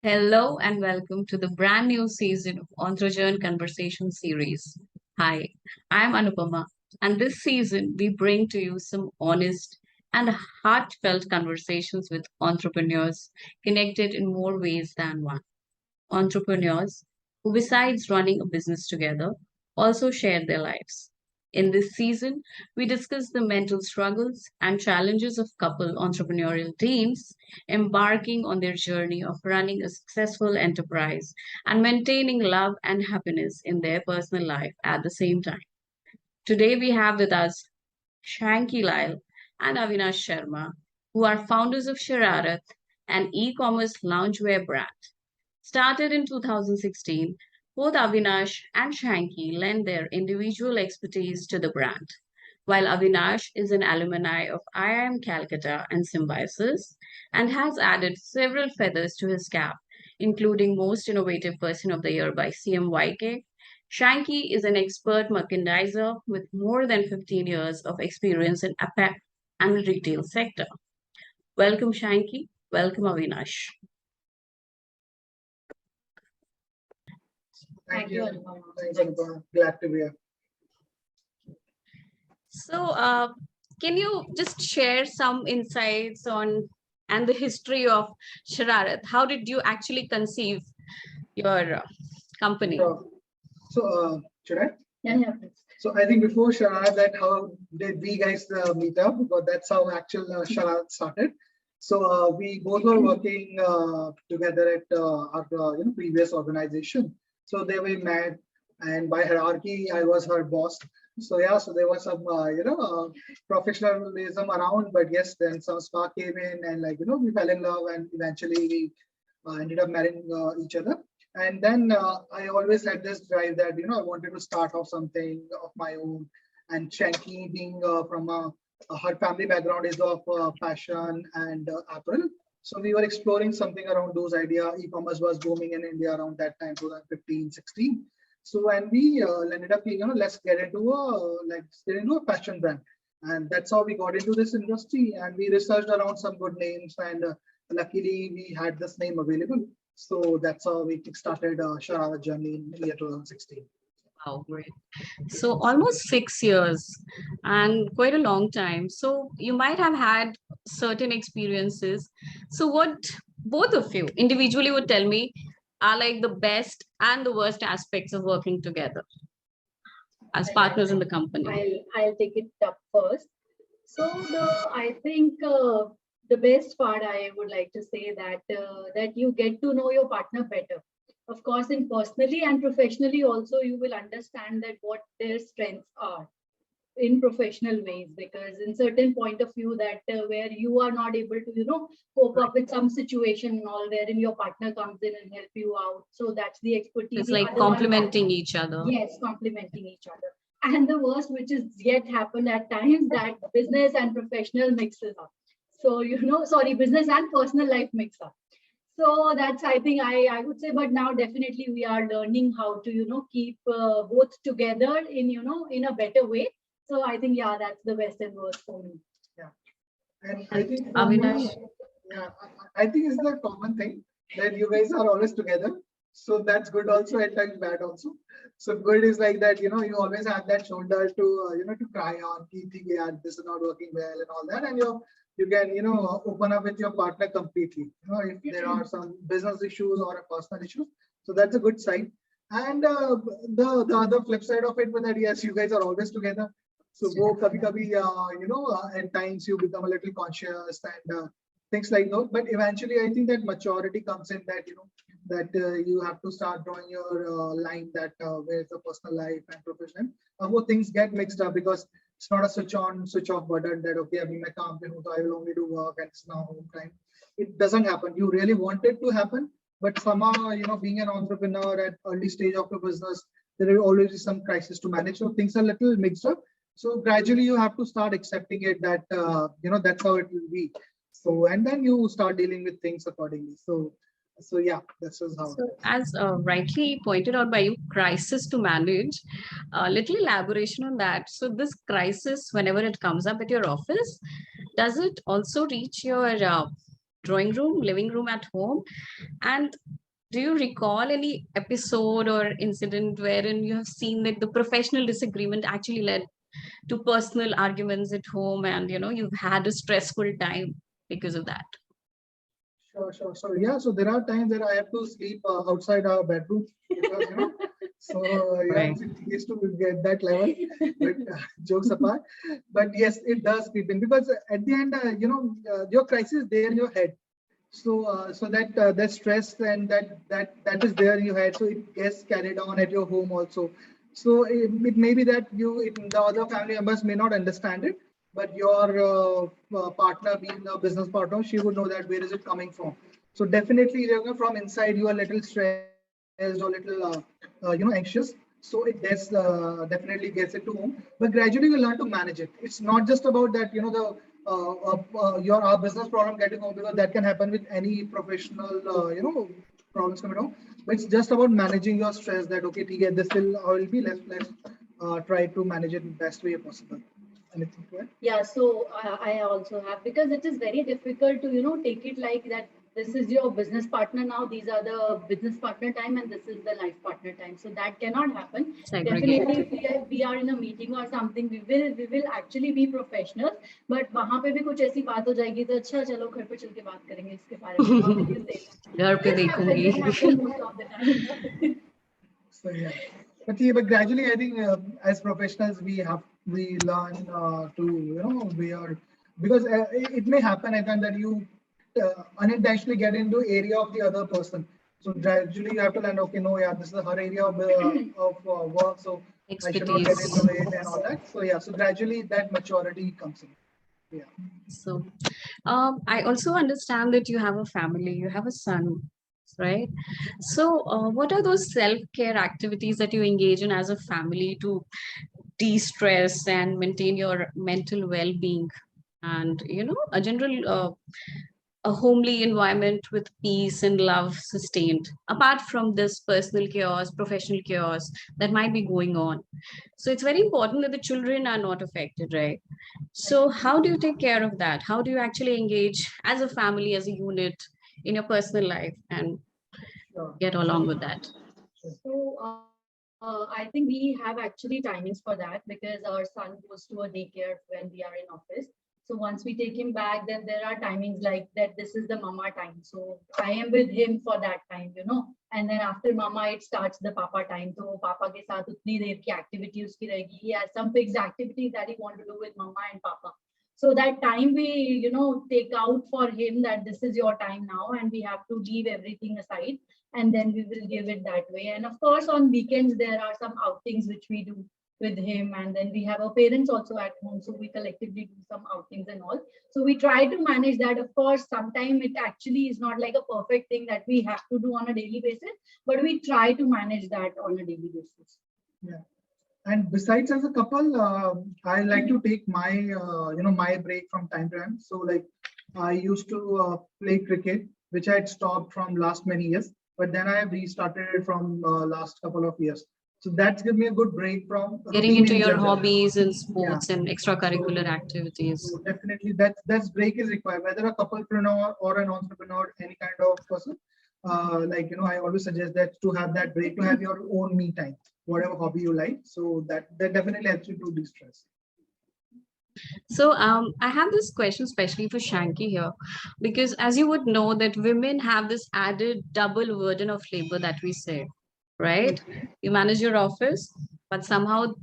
Hello and welcome to the brand new season of EntreJourn Conversation Series. Hi, I'm Anupama, and this season we bring to you some honest and heartfelt conversations with entrepreneurs connected in more ways than one. Entrepreneurs who, besides running a business together, also share their lives. In this season, we discuss the mental struggles and challenges of couple entrepreneurial teams embarking on their journey of running a successful enterprise and maintaining love and happiness in their personal life at the same time. Today, we have with us Shanky Layal and Avinash Sharma, who are founders of Shararat, an e-commerce loungewear brand. Started in 2016, both Avinash and Shanky lend their individual expertise to the brand. While Avinash is an alumni of IIM Calcutta and Symbiosis and has added several feathers to his cap, including Most Innovative Person of the Year by CMYK, Shanky is an expert merchandiser with more than 15 years of experience in apparel and retail sector. Welcome, Shanky. Welcome, Avinash. Thank you. Thanks, Anupama. Glad to be here. So, can you just share some insights on and the history of Shararat? How did you actually conceive your company? Should I? Yeah. So I think before Shararat, that how did we guys meet up? Because that's how actual Shararat started. So we both were working together at our previous organization. So they were met, and by hierarchy, I was her boss. So yeah, so there was some professionalism around, but yes, then some spark came in, and we fell in love, and eventually we ended up marrying each other. And then I always had this drive that I wanted to start off something of my own. And Shanky, being from her family background, is of fashion and apparel. So we were exploring something around those ideas. E-commerce was booming in India around that time, 2015, 16. So when we ended up being, let's get into a fashion brand, and that's how we got into this industry. And we researched around some good names, and luckily we had this name available. So that's how we started Shararat journey in year 2016. Wow, great. So almost 6 years and quite a long time. So you might have had certain experiences. So what both of you individually would tell me are like the best and the worst aspects of working together as partners in the company? I'll take it up first. So I think the best part I would like to say that you get to know your partner better. Of course, in personally and professionally also, you will understand that what their strengths are in professional ways, because in certain point of view that where you are not able to cope up with some situation and all, wherein your partner comes in and help you out. So that's the expertise. It's like complementing each other. Yes, complementing each other. And the worst, which is yet happened at times, that business and professional mixes up. So business and personal life mix up. So that's, I think, I would say, but now definitely we are learning how to keep both together in a better way. So I think, yeah, that's the best and worst for me. Yeah, and I think Avinash? I think it's the common thing that you guys are always together. So that's good also, at times bad also. So good is like that, you always have that shoulder to to cry on, keep thinking, yeah, this is not working well and all that, and you can open up with your partner completely. If there are some business issues or a personal issue, so that's a good sign. And the other flip side of it was that yes, you guys are always together. So go kabhi, at times you become a little conscious and things like that. But eventually, I think that maturity comes in that you have to start drawing your line that where's the personal life and professional. Both things get mixed up because it's not a switch on, switch off button that okay, I'm काम पे हूँ, so I will only do work and it's now home time. It doesn't happen. You really want it to happen, but somehow being an entrepreneur at early stage of your business, there will always be some crisis to manage. So things are a little mixed up. So gradually you have to start accepting it that that's how it will be. So and then you start dealing with things accordingly. So yeah, this is how. So, as rightly pointed out by you, crisis to manage. Little elaboration on that. So this crisis, whenever it comes up at your office, does it also reach your drawing room, living room at home. And do you recall any episode or incident wherein you have seen that the professional disagreement actually led to personal arguments at home, and you've had a stressful time because of that? Sure. So yeah, so there are times that I have to sleep outside our bedroom because so yeah, Right. it used to get that level. But jokes apart, but yes, it does creep in because at the end, your crisis is there in your head. So that stress and that is there in your head. So it gets carried on at your home also. So it may be that the other family members may not understand it, but your partner, being a business partner, she would know that where is it coming from. So definitely, from inside you are a little stressed or little anxious. So it gets definitely gets it to home, but gradually you learn to manage it. It's not just about that, the your our business problem getting home, because that can happen with any professional problems coming home. But it's just about managing your stress. That okay, this will how it will be. Let's try to manage it in the best way possible. Anything to add? Yeah, so I also have, because it is very difficult to, take it like that. This is your business partner now. These are the business partner time, and this is the life partner time. So that cannot happen. Segregate. Definitely, if we are in a meeting or something, we will actually be professionals. But वहाँ पे भी कुछ ऐसी बात हो जाएगी तो अच्छा चलो घर पे चल के बात करेंगे इसके बारे में. How do you say that? घर पे This happens. देखूंगी. This happens most of the time. So yeah, but gradually I think as professionals we learn to we are, because it may happen at times that you unintentionally get into area of the other person. So gradually you have to learn, okay, no, yeah, this is her area of work, so I should not get Expertise. into it and all that. So yeah, so gradually that maturity comes in. Yeah. So, I also understand that you have a family, you have a son, right? So, what are those self-care activities that you engage in as a family to de-stress and maintain your mental well-being, and a general a homely environment with peace and love sustained, apart from this personal chaos, professional chaos that might be going on? So it's very important that the children are not affected, right? So how do you take care of that? How do you actually engage as a family, as a unit in your personal life and Sure. get along with that? So I think we have actually timings for that, because our son goes to a daycare when we are in office. So once we take him back, then there are timings like that. This is the mama time. So I am with him for that time. And then after mama, it starts the papa time. So papa ke saath utni der ki activity uski rahegi. He has some fixed activities that he want to do with mama and papa. So that time we, take out for him, that this is your time now, and we have to leave everything aside, and then we will give it that way. And of course, on weekends, there are some outings which we do with him, and then we have our parents also at home, so we collectively do some outings and all. So we try to manage that. Of course, sometimes it actually is not like a perfect thing that we have to do on a daily basis, but we try to manage that on a daily basis. Yeah. And besides, as a couple, I like to take my my break from time to time. So like I used to play cricket, which I had stopped from last many years, but then I have restarted it from last couple of years. So that's given me a good break from Getting routine into in your general. hobbies and Yeah. sports and extracurricular activities. So definitely that's break is required, whether a couplepreneur or an entrepreneur, any kind of person. I always suggest that to have that break, to have your own me time, whatever hobby you like. So that definitely helps you to de-stress. So I have this question especially for Shanky here, because as you would know that women have this added double burden of labor that we say, right? You manage your office, but somehow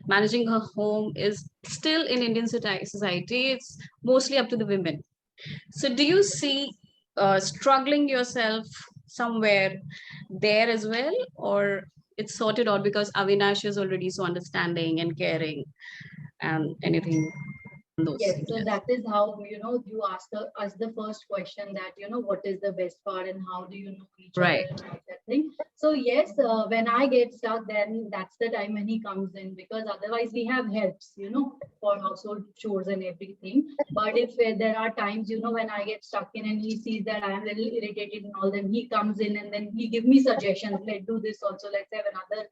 managing a home is still in Indian society, it's mostly up to the women. So do you see struggling yourself somewhere there as well, or it's sorted out because Avinash is already so understanding and caring and anything on those Yes, things? so that is how, you asked us the first question that, what is the best part and how do you know each Right. other and all that thing. So yes, when I get stuck, then that's the time when he comes in, because otherwise we have helps, for household chores and everything. But if there are times, when I get stuck in and he sees that I am a little irritated and all, then he comes in and then he give me suggestions. Let's do this also. Let's have another,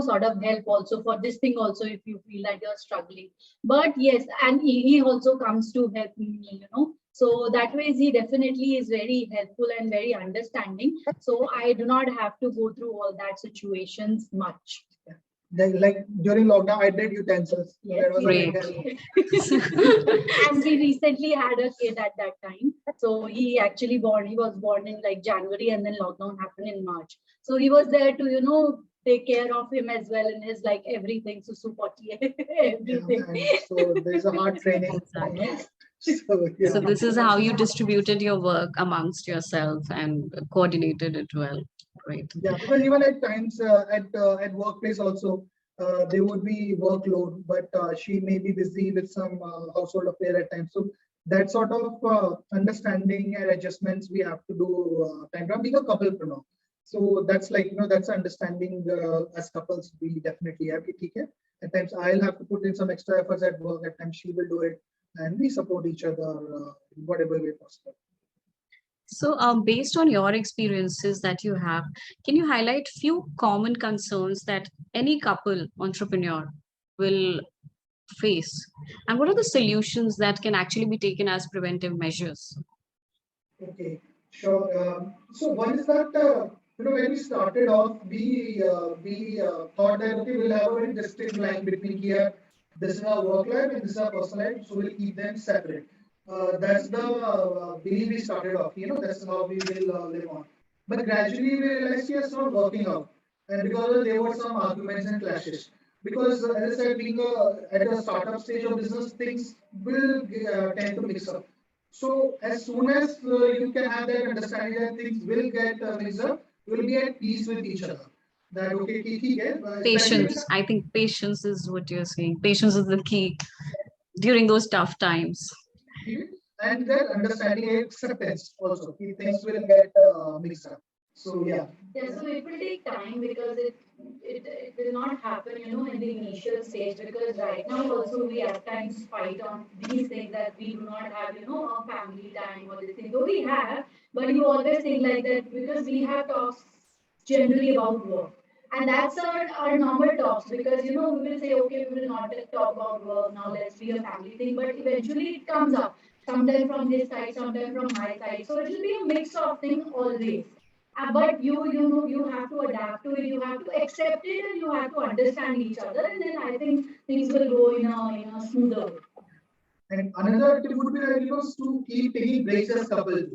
sort of help also for this thing also, if you feel that you're struggling. But yes, and he also comes to help me, So that way he definitely is very helpful and very understanding. So I do not have to go through all that situations much. Like during lockdown, I did utensils. Yes, That was a big Great. help. and he recently had a kid at that time. So he actually he was born in like January, and then lockdown happened in March. So he was there to, take care of him as well in his like everything, susu potty, everything. And so there's a hard training. Exactly. So, yeah. So this is how you distributed your work amongst yourself and coordinated it well. Great. Yeah, because even at times at workplace also there would be workload, but she may be busy with some household affair at times. So that sort of understanding and adjustments we have to do time around being a couplepreneur. So that's like that's understanding as couples we definitely have. Okay? At times I'll have to put in some extra efforts at work. At times she will do it, and we support each other in whatever way possible. So, based on your experiences that you have, can you highlight few common concerns that any couple entrepreneur will face, and what are the solutions that can actually be taken as preventive measures? Okay, sure. So one is that when we started off, we thought that okay, we'll have a very distinct line between here. This is our work life and this is our personal life, so we'll keep them separate. That's the belief we started off. That's how we will live on. But gradually we realized it's not working out, and because there were some arguments and clashes. Because as I said, being at a startup stage of business, things will tend to mix up. So as soon as you can have that understanding that things will get mixed up, you will be at peace with each other. That okay, ठीक है, especially Patience. I think patience is what you're saying. Patience is the key during those tough times. and that understanding and acceptance also. Things will get mixed up. So yeah. Yeah, so it will take time because it will not happen, in the initial stage, because right now also we at times fight on these things that we do not have, a family time or this thing. Though we have, but you always think like that because we have talks generally about work. And that's our normal talks because, we will say, okay, we will not talk about work now, let's be a family thing. But eventually it comes up, sometimes from his side, sometimes from my side. So it will be a mix of things always. But you have to adapt to it, you have to accept it, and you have to understand each other, and then I think things will go in a smoother way. And another tip would be that to keep taking breaks as couple.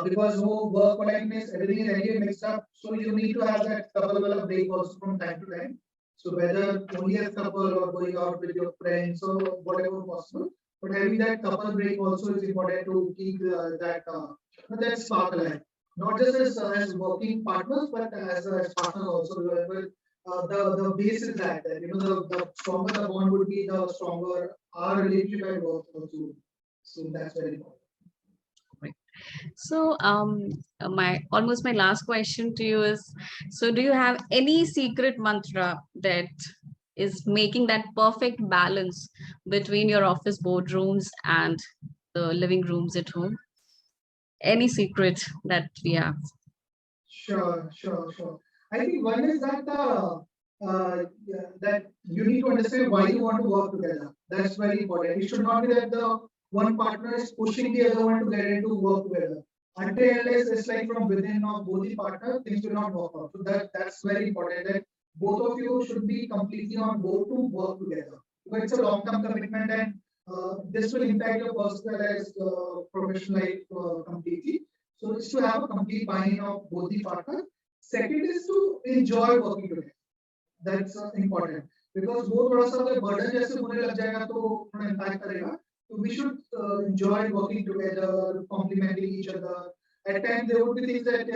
Because work politeness, everything is anyway mixed up. So you need to have that couple of break also from time to time. So whether only as couple or going out with your friends or whatever possible, but having that couple break also is important to keep that spark alive. Not just as working partners, but as partners also. The base is the stronger the bond would be, the stronger our relationship at work also. So that's very important. So, my last question to you is: so, do you have any secret mantra that is making that perfect balance between your office boardrooms and the living rooms at home? Any secret that we have? Sure. I think one is that you need to understand why you want to work together. That's very important. It should not be that the one partner is pushing the other one to get into work together. Until unless it's like from within of both the partner, things will not work out. So that's very important. That both of you should be completely on board to work together. Because it's a long-term commitment, and this will impact your personal as professional life completely. So it's to have a complete buy-in of both the partners. Second is to enjoy working together. That's important because वो थोड़ा सा अगर burden जैसे होने लग जाएगा तो थोड़ा impact करेगा. So we should enjoy working together, complementing each other. At times there would be things that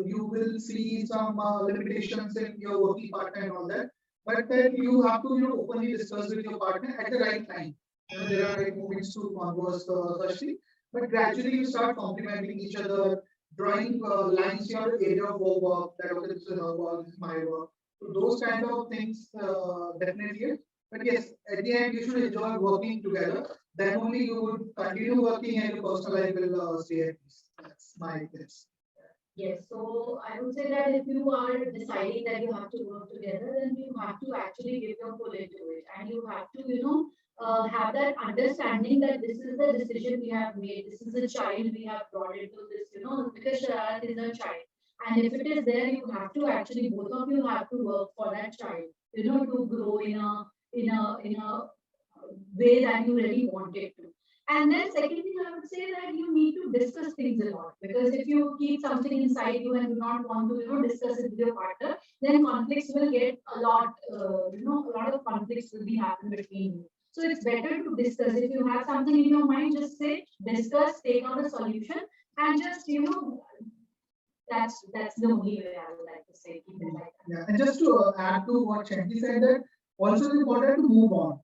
you will see some limitations in your working partner and all that. But then you have to openly discuss with your partner at the right time. There are right moments to converse, Darshi. But gradually you start complementing each other, drawing lines in your area of work, that okay, this is her work, this is my work. So those kind of things definitely. But yes, at the end you should enjoy working together. Then only you would continue working and your personal life will stay at peace. That's my guess. Yes, so I would say that if you are deciding that you have to work together, then you have to actually give your full into it, and you have to, have that understanding that this is the decision we have made. This is a child we have brought into this, because Shararat is a child, and if it is there, you have to actually both of you have to work for that child, to grow in a way that you really want it to. And then second thing, I would say that you need to discuss things a lot, because if you keep something inside you and do not want to, discuss it with your partner, then conflicts will get a lot, a lot of conflicts will be happen between you. So it's better to discuss. If you have something in your mind, just say, discuss, take out a solution, and just, that's the only way I would like to say. Keep it like that. Yeah, and just to add to what Shanky said, that also it's important to move on.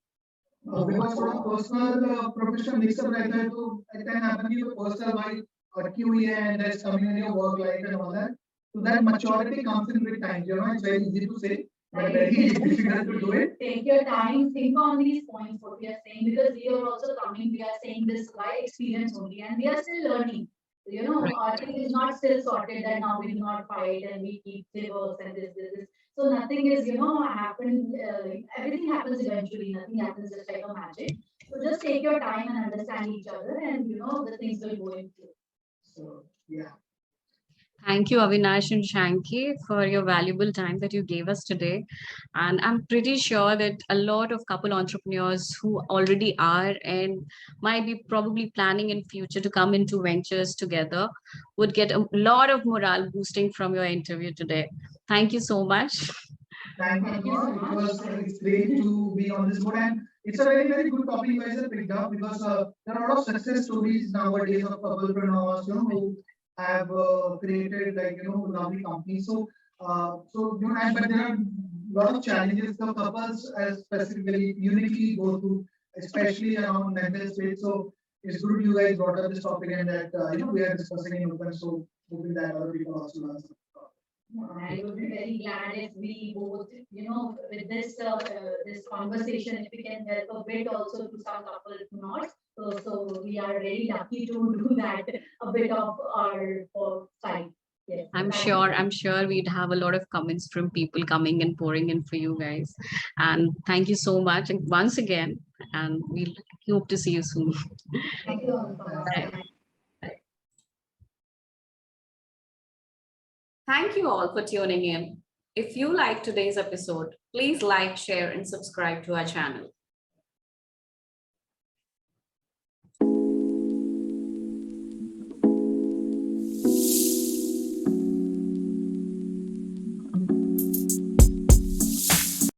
Because थोड़ा personal professional mix up रहता है, तो it can happen कि वो personal life अटकी हुई है and that's coming in your work life and all that. So that maturity comes in with time. It's very easy to say, but very difficult to do it. Take your time, think on these points, what we are saying, because we are also coming, we are saying this by experience only, and we are still learning. Our thing is not still sorted that now we do not fight and we keep divorce and this. So nothing is, happen. Everything happens eventually. Nothing happens just like a magic. So just take your time and understand each other, and the things will go in flow. So yeah. Thank you, Avinash and Shanky, for your valuable time that you gave us today. And I'm pretty sure that a lot of couple entrepreneurs who already are and might be probably planning in future to come into ventures together would get a lot of morale boosting from your interview today. Thank you so much. Thank you, Thank you so Anupama. much. It's great to be on this board, and it's a very, very good topic you guys have picked up, because there are a lot of success stories nowadays of couplepreneurs, who have created lovely companies. So, and but there are a lot of challenges the couples specifically uniquely go through, especially around mental state. So it's good you guys brought up this topic and that we are discussing in open. So hoping that other people also learn something. I would be very glad if we both, with this conversation, if we can help a bit also to some couple knots. So we are very lucky to do that a bit of our side. Yes. I'm sure we'd have a lot of comments from people coming and pouring in for you guys. And thank you so much and once again. And we hope to see you soon. Thank you, Anupama. Thank you all for tuning in. If you liked today's episode, please like, share, and subscribe to our channel.